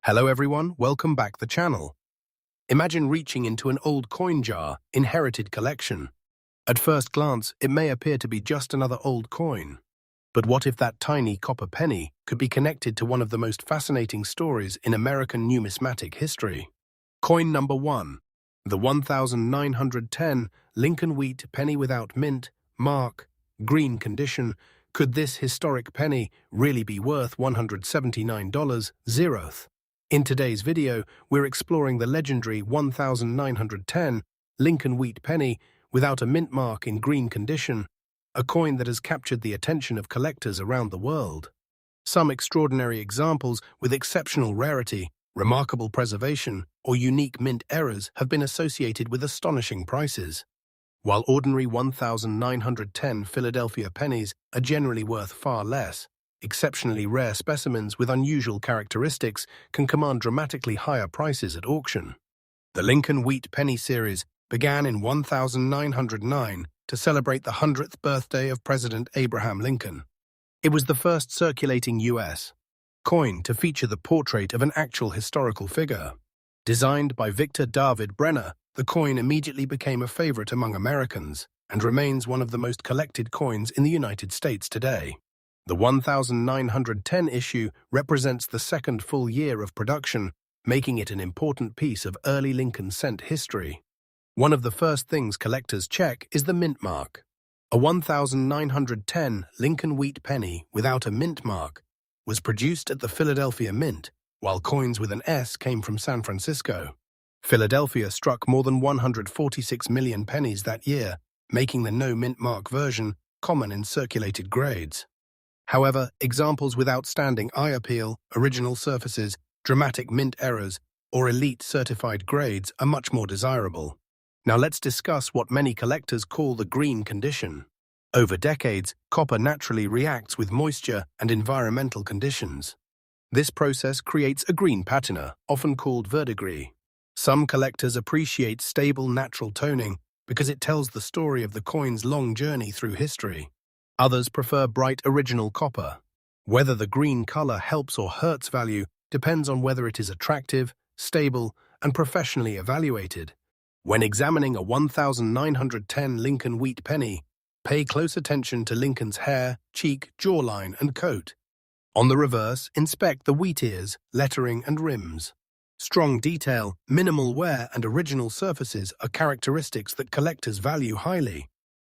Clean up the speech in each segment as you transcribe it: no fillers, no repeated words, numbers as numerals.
Hello everyone, welcome back the channel. Imagine reaching into an old coin jar, inherited collection. At first glance, it may appear to be just another old coin. But what if that tiny copper penny could be connected to one of the most fascinating stories in American numismatic history? Coin number 1. The 1910 Lincoln Wheat Penny without mint, mark, green condition. Could this historic penny really be worth $179? In today's video, we're exploring the legendary 1910 Lincoln Wheat Penny without a mint mark in green condition, a coin that has captured the attention of collectors around the world. Some extraordinary examples with exceptional rarity, remarkable preservation, or unique mint errors have been associated with astonishing prices. While ordinary 1910 Philadelphia pennies are generally worth far less, exceptionally rare specimens with unusual characteristics can command dramatically higher prices at auction. The Lincoln Wheat Penny series began in 1909 to celebrate the 100th birthday of President Abraham Lincoln. It was the first circulating U.S. coin to feature the portrait of an actual historical figure. Designed by Victor David Brenner, the coin immediately became a favorite among Americans and remains one of the most collected coins in the United States today. The 1910 issue represents the second full year of production, making it an important piece of early Lincoln cent history. One of the first things collectors check is the mint mark. A 1910 Lincoln Wheat Penny without a mint mark was produced at the Philadelphia Mint, while coins with an S came from San Francisco. Philadelphia struck more than 146 million pennies that year, making the no mint mark version common in circulated grades. However, examples with outstanding eye appeal, original surfaces, dramatic mint errors, or elite certified grades are much more desirable. Now let's discuss what many collectors call the green condition. Over decades, copper naturally reacts with moisture and environmental conditions. This process creates a green patina, often called verdigris. Some collectors appreciate stable natural toning because it tells the story of the coin's long journey through history. Others prefer bright original copper. Whether the green color helps or hurts value depends on whether it is attractive, stable, and professionally evaluated. When examining a 1910 Lincoln Wheat Penny, pay close attention to Lincoln's hair, cheek, jawline, and coat. On the reverse, inspect the wheat ears, lettering, and rims. Strong detail, minimal wear, and original surfaces are characteristics that collectors value highly.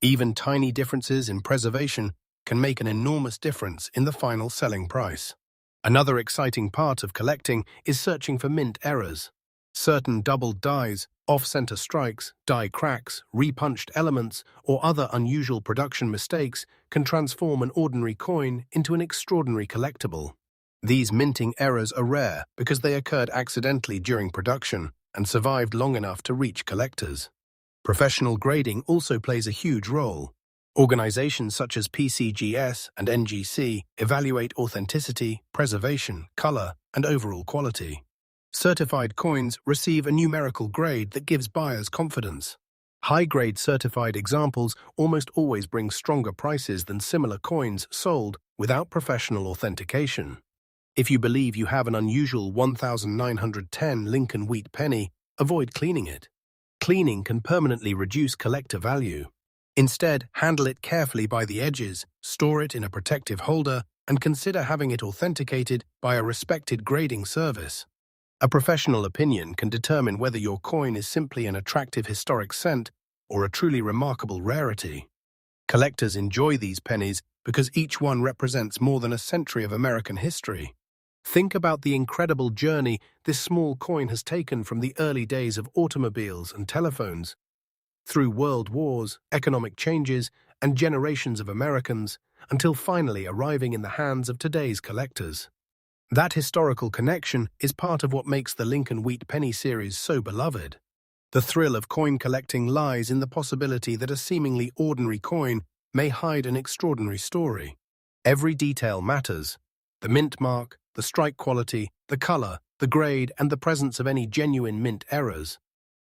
Even tiny differences in preservation can make an enormous difference in the final selling price. Another exciting part of collecting is searching for mint errors. Certain doubled dies, off-center strikes, die cracks, repunched elements, or other unusual production mistakes can transform an ordinary coin into an extraordinary collectible. These minting errors are rare because they occurred accidentally during production and survived long enough to reach collectors. Professional grading also plays a huge role. Organizations such as PCGS and NGC evaluate authenticity, preservation, color, and overall quality. Certified coins receive a numerical grade that gives buyers confidence. High-grade certified examples almost always bring stronger prices than similar coins sold without professional authentication. If you believe you have an unusual 1910 Lincoln Wheat Penny, avoid cleaning it. Cleaning can permanently reduce collector value. Instead, handle it carefully by the edges, store it in a protective holder, and consider having it authenticated by a respected grading service. A professional opinion can determine whether your coin is simply an attractive historic cent or a truly remarkable rarity. Collectors enjoy these pennies because each one represents more than a century of American history. Think about the incredible journey this small coin has taken from the early days of automobiles and telephones, through world wars, economic changes, and generations of Americans, until finally arriving in the hands of today's collectors. That historical connection is part of what makes the Lincoln Wheat Penny series so beloved. The thrill of coin collecting lies in the possibility that a seemingly ordinary coin may hide an extraordinary story. Every detail matters. The mint mark, the strike quality, the color, the grade, and the presence of any genuine mint errors.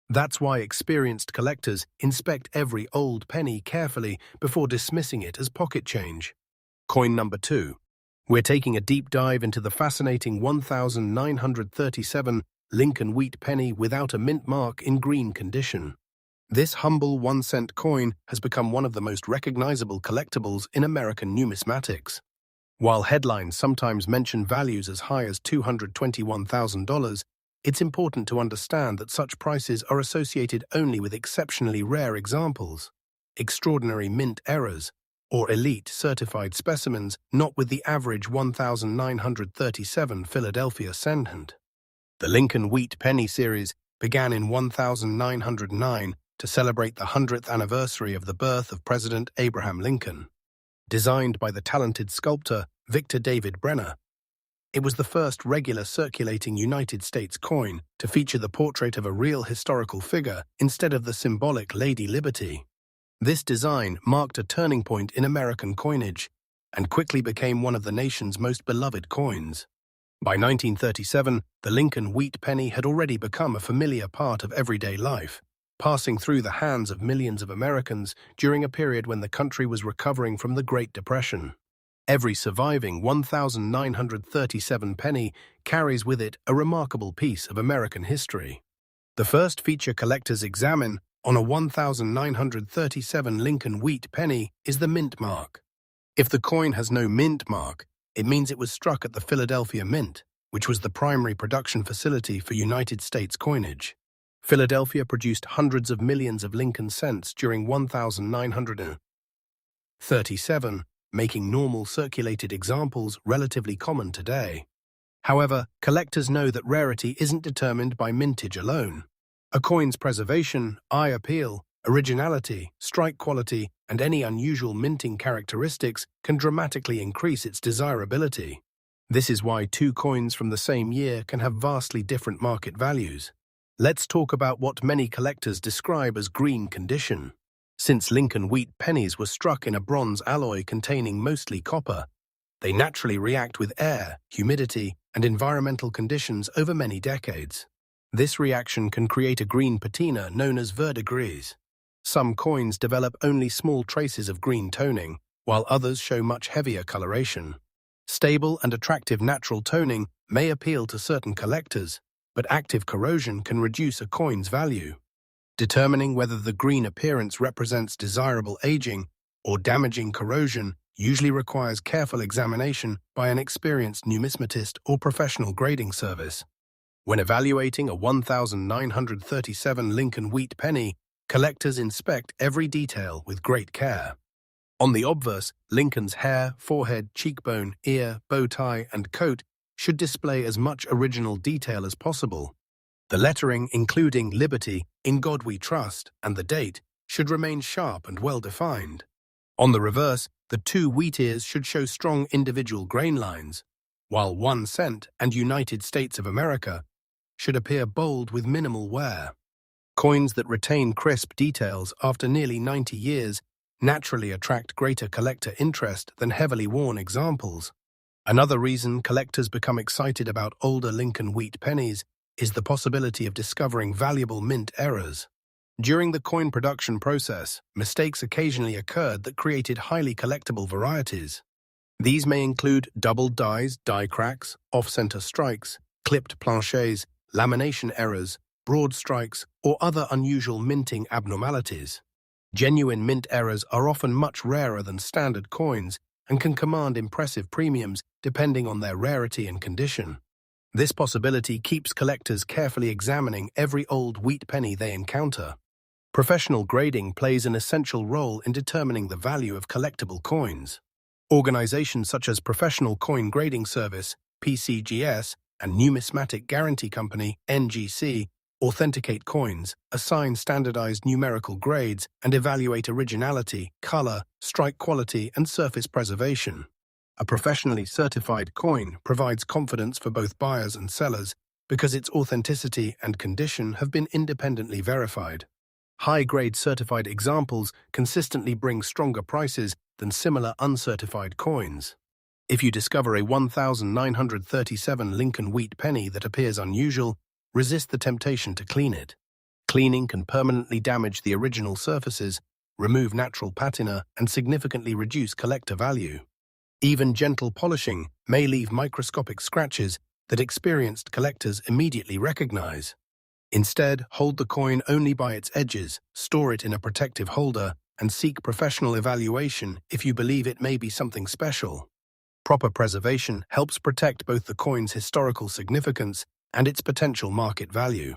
That's why experienced collectors inspect every old penny carefully before dismissing it as pocket change. Coin number 2. We're taking a deep dive into the fascinating 1937 Lincoln Wheat Penny without a mint mark in green condition. This humble 1-cent coin has become one of the most recognizable collectibles in American numismatics. While headlines sometimes mention values as high as $221,000, it's important to understand that such prices are associated only with exceptionally rare examples, extraordinary mint errors, or elite certified specimens, not with the average 1937 Philadelphia cent. The Lincoln Wheat Penny series began in 1909 to celebrate the 100th anniversary of the birth of President Abraham Lincoln. Designed by the talented sculptor Victor David Brenner, it was the first regular circulating United States coin to feature the portrait of a real historical figure instead of the symbolic Lady Liberty. This design marked a turning point in American coinage and quickly became one of the nation's most beloved coins. By 1937, the Lincoln Wheat Penny had already become a familiar part of everyday life, passing through the hands of millions of Americans during a period when the country was recovering from the Great Depression. Every surviving 1937 penny carries with it a remarkable piece of American history. The first feature collectors examine on a 1937 Lincoln Wheat Penny is the mint mark. If the coin has no mint mark, it means it was struck at the Philadelphia Mint, which was the primary production facility for United States coinage. Philadelphia produced hundreds of millions of Lincoln cents during 1937, making normal circulated examples relatively common today. However, collectors know that rarity isn't determined by mintage alone. A coin's preservation, eye appeal, originality, strike quality, and any unusual minting characteristics can dramatically increase its desirability. This is why two coins from the same year can have vastly different market values. Let's talk about what many collectors describe as green condition. Since Lincoln Wheat Pennies were struck in a bronze alloy containing mostly copper, they naturally react with air, humidity, and environmental conditions over many decades. This reaction can create a green patina known as verdigris. Some coins develop only small traces of green toning, while others show much heavier coloration. Stable and attractive natural toning may appeal to certain collectors, but active corrosion can reduce a coin's value. Determining whether the green appearance represents desirable aging or damaging corrosion usually requires careful examination by an experienced numismatist or professional grading service. When evaluating a 1937 Lincoln Wheat Penny, collectors inspect every detail with great care. On the obverse, Lincoln's hair, forehead, cheekbone, ear, bow tie, and coat should display as much original detail as possible. The lettering, including Liberty, In God We Trust, and the date, should remain sharp and well-defined. On the reverse, the two wheat ears should show strong individual grain lines, while 1 cent and United States of America should appear bold with minimal wear. Coins that retain crisp details after nearly 90 years naturally attract greater collector interest than heavily worn examples. Another reason collectors become excited about older Lincoln Wheat Pennies is the possibility of discovering valuable mint errors. During the coin production process, mistakes occasionally occurred that created highly collectible varieties. These may include doubled dies, die cracks, off-center strikes, clipped planchets, lamination errors, broad strikes, or other unusual minting abnormalities. Genuine mint errors are often much rarer than standard coins and can command impressive premiums depending on their rarity and condition. This possibility keeps collectors carefully examining every old wheat penny they encounter. Professional grading plays an essential role in determining the value of collectible coins. Organizations such as Professional Coin Grading Service, PCGS, and Numismatic Guarantee Company, NGC, authenticate coins, assign standardized numerical grades, and evaluate originality, color, strike quality, and surface preservation. A professionally certified coin provides confidence for both buyers and sellers because its authenticity and condition have been independently verified. High-grade certified examples consistently bring stronger prices than similar uncertified coins. If you discover a 1937 Lincoln Wheat Penny that appears unusual, resist the temptation to clean it. Cleaning can permanently damage the original surfaces, remove natural patina, and significantly reduce collector value. Even gentle polishing may leave microscopic scratches that experienced collectors immediately recognize. Instead, hold the coin only by its edges, store it in a protective holder, and seek professional evaluation if you believe it may be something special. Proper preservation helps protect both the coin's historical significance and its potential market value.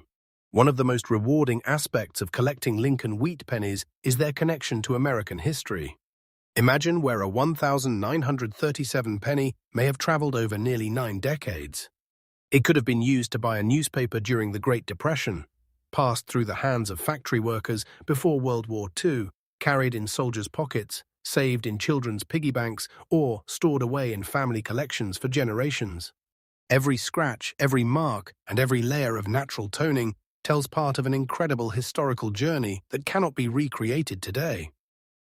One of the most rewarding aspects of collecting Lincoln Wheat Pennies is their connection to American history. Imagine where a 1937 penny may have traveled over nearly 9 decades. It could have been used to buy a newspaper during the Great Depression, passed through the hands of factory workers before World War II, carried in soldiers' pockets, saved in children's piggy banks, or stored away in family collections for generations. Every scratch, every mark, and every layer of natural toning tells part of an incredible historical journey that cannot be recreated today.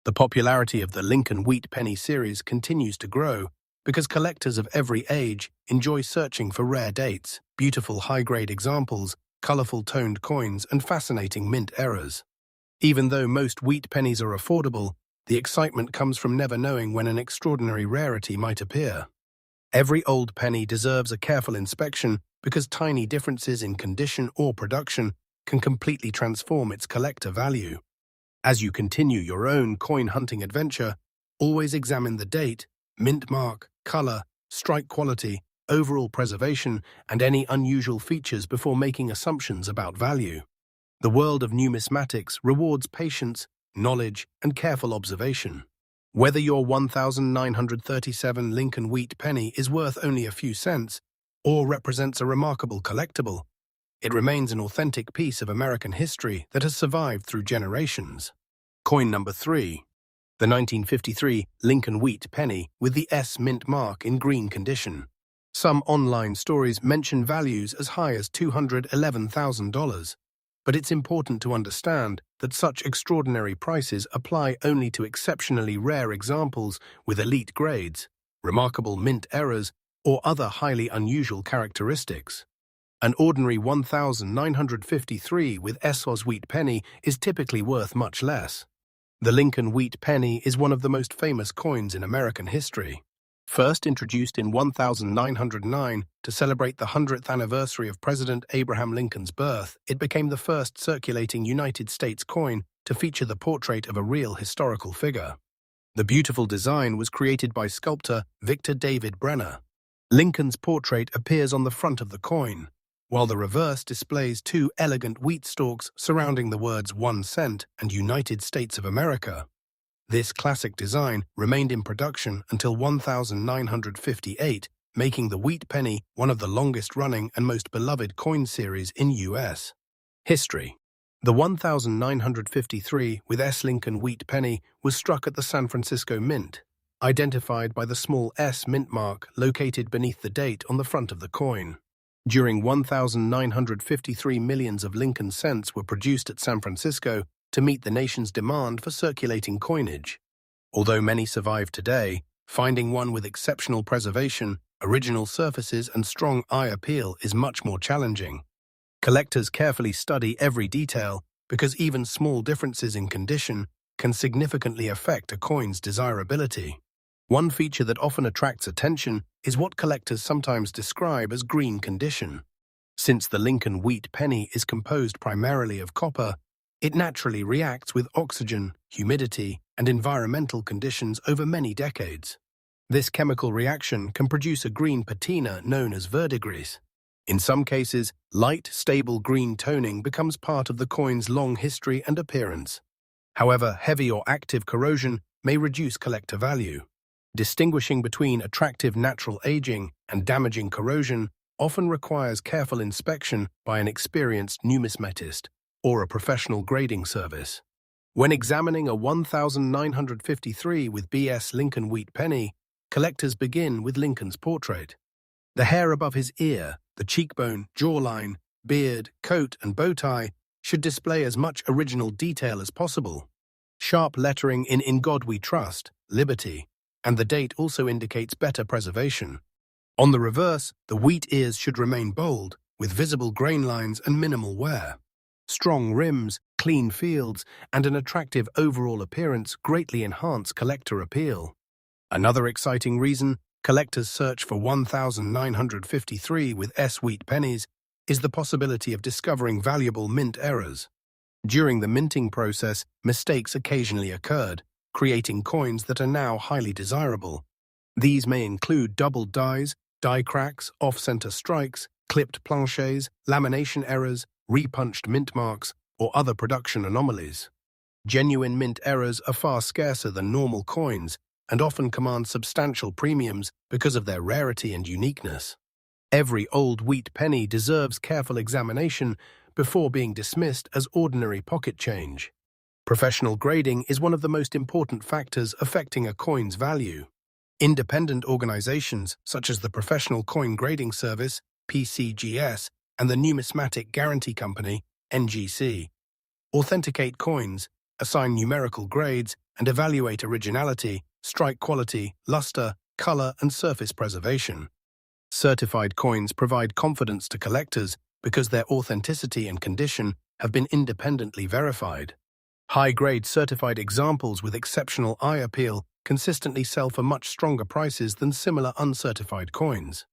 The popularity of the Lincoln Wheat Penny series continues to grow because collectors of every age enjoy searching for rare dates, beautiful high-grade examples, colorful toned coins, and fascinating mint errors. Even though most wheat pennies are affordable, the excitement comes from never knowing when an extraordinary rarity might appear. Every old penny deserves a careful inspection because tiny differences in condition or production can completely transform its collector value. As you continue your own coin hunting adventure, always examine the date, mint mark, color, strike quality, overall preservation, and any unusual features before making assumptions about value. The world of numismatics rewards patience, knowledge, and careful observation. Whether your 1937 Lincoln Wheat Penny is worth only a few cents or represents a remarkable collectible, it remains an authentic piece of American history that has survived through generations. Coin number 3. The 1953 Lincoln Wheat Penny with the S mint mark in green condition. Some online stories mention values as high as $211,000, but it's important to understand that such extraordinary prices apply only to exceptionally rare examples with elite grades, remarkable mint errors, or other highly unusual characteristics. An ordinary 1953 with S wheat penny is typically worth much less. The Lincoln Wheat Penny is one of the most famous coins in American history. First introduced in 1909 to celebrate the 100th anniversary of President Abraham Lincoln's birth, it became the first circulating United States coin to feature the portrait of a real historical figure. The beautiful design was created by sculptor Victor David Brenner. Lincoln's portrait appears on the front of the coin, while the reverse displays 2 elegant wheat stalks surrounding the words 1 cent and United States of America. This classic design remained in production until 1958, making the wheat penny one of the longest-running and most beloved coin series in U.S. history. The 1953 with S Lincoln Wheat Penny was struck at the San Francisco Mint, identified by the small S mint mark located beneath the date on the front of the coin. During 1953 millions of Lincoln cents were produced at San Francisco to meet the nation's demand for circulating coinage. Although many survive today, finding one with exceptional preservation, original surfaces, and strong eye appeal is much more challenging. Collectors carefully study every detail because even small differences in condition can significantly affect a coin's desirability. One feature that often attracts attention is what collectors sometimes describe as green condition. Since the Lincoln Wheat Penny is composed primarily of copper, it naturally reacts with oxygen, humidity, and environmental conditions over many decades. This chemical reaction can produce a green patina known as verdigris. In some cases, light, stable green toning becomes part of the coin's long history and appearance. However, heavy or active corrosion may reduce collector value. Distinguishing between attractive natural aging and damaging corrosion often requires careful inspection by an experienced numismatist or a professional grading service. When examining a 1953 with B.S. Lincoln Wheat Penny, collectors begin with Lincoln's portrait. The hair above his ear, the cheekbone, jawline, beard, coat, and bow tie should display as much original detail as possible. Sharp lettering in God We Trust, Liberty, and the date also indicates better preservation. On the reverse, the wheat ears should remain bold, with visible grain lines and minimal wear. Strong rims, clean fields, and an attractive overall appearance greatly enhance collector appeal. Another exciting reason collectors search for 1953 with S wheat pennies is the possibility of discovering valuable mint errors. During the minting process, mistakes occasionally occurred, creating coins that are now highly desirable. These may include doubled dies, die cracks, off-center strikes, clipped planchets, lamination errors, repunched mint marks, or other production anomalies. Genuine mint errors are far scarcer than normal coins and often command substantial premiums because of their rarity and uniqueness. Every old wheat penny deserves careful examination before being dismissed as ordinary pocket change. Professional grading is one of the most important factors affecting a coin's value. Independent organizations such as the Professional Coin Grading Service, PCGS, and the Numismatic Guarantee Company, NGC, authenticate coins, assign numerical grades, and evaluate originality, strike quality, luster, color, and surface preservation. Certified coins provide confidence to collectors because their authenticity and condition have been independently verified. High-grade certified examples with exceptional eye appeal consistently sell for much stronger prices than similar uncertified coins.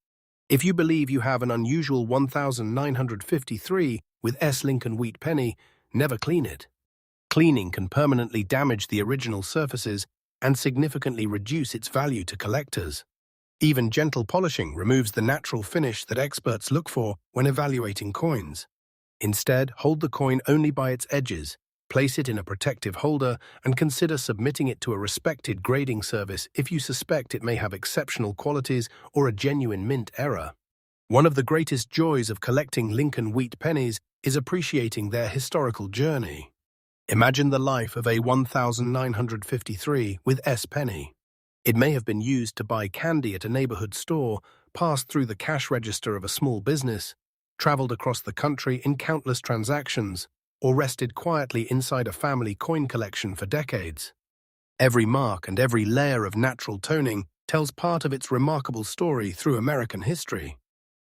If you believe you have an unusual 1953 with S Lincoln Wheat Penny, never clean it. Cleaning can permanently damage the original surfaces and significantly reduce its value to collectors. Even gentle polishing removes the natural finish that experts look for when evaluating coins. Instead, hold the coin only by its edges, place it in a protective holder, and consider submitting it to a respected grading service if you suspect it may have exceptional qualities or a genuine mint error. One of the greatest joys of collecting Lincoln Wheat Pennies is appreciating their historical journey. Imagine the life of a 1953 with S penny. It may have been used to buy candy at a neighborhood store, passed through the cash register of a small business, traveled across the country in countless transactions, or rested quietly inside a family coin collection for decades. Every mark and every layer of natural toning tells part of its remarkable story through American history.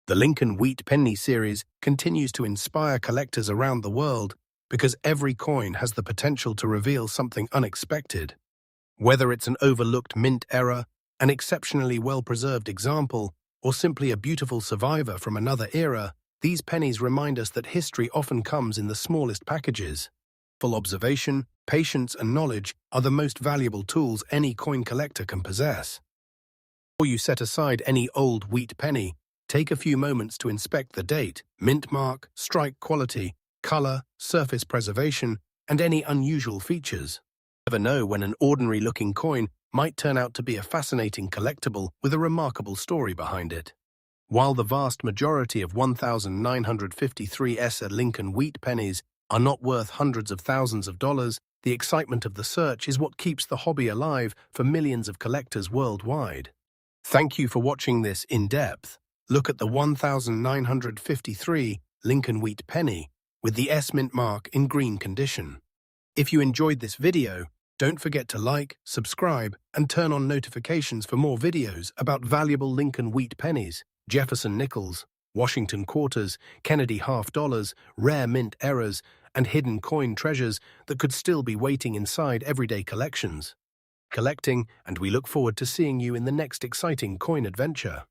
The Lincoln Wheat Penny series continues to inspire collectors around the world because every coin has the potential to reveal something unexpected. Whether it's an overlooked mint error, an exceptionally well-preserved example, or simply a beautiful survivor from another era, these pennies remind us that history often comes in the smallest packages. Full observation, patience, and knowledge are the most valuable tools any coin collector can possess. Before you set aside any old wheat penny, take a few moments to inspect the date, mint mark, strike quality, color, surface preservation, and any unusual features. You never know when an ordinary-looking coin might turn out to be a fascinating collectible with a remarkable story behind it. While the vast majority of 1953 S Lincoln Wheat Pennies are not worth hundreds of thousands of dollars, the excitement of the search is what keeps the hobby alive for millions of collectors worldwide. Thank you for watching this in-depth look at the 1953 Lincoln Wheat Penny with the S mint mark in green condition. If you enjoyed this video, don't forget to like, subscribe, and turn on notifications for more videos about valuable Lincoln Wheat Pennies, Jefferson nickels, Washington quarters, Kennedy half dollars, rare mint errors, and hidden coin treasures that could still be waiting inside everyday collections. Collecting, and we look forward to seeing you in the next exciting coin adventure.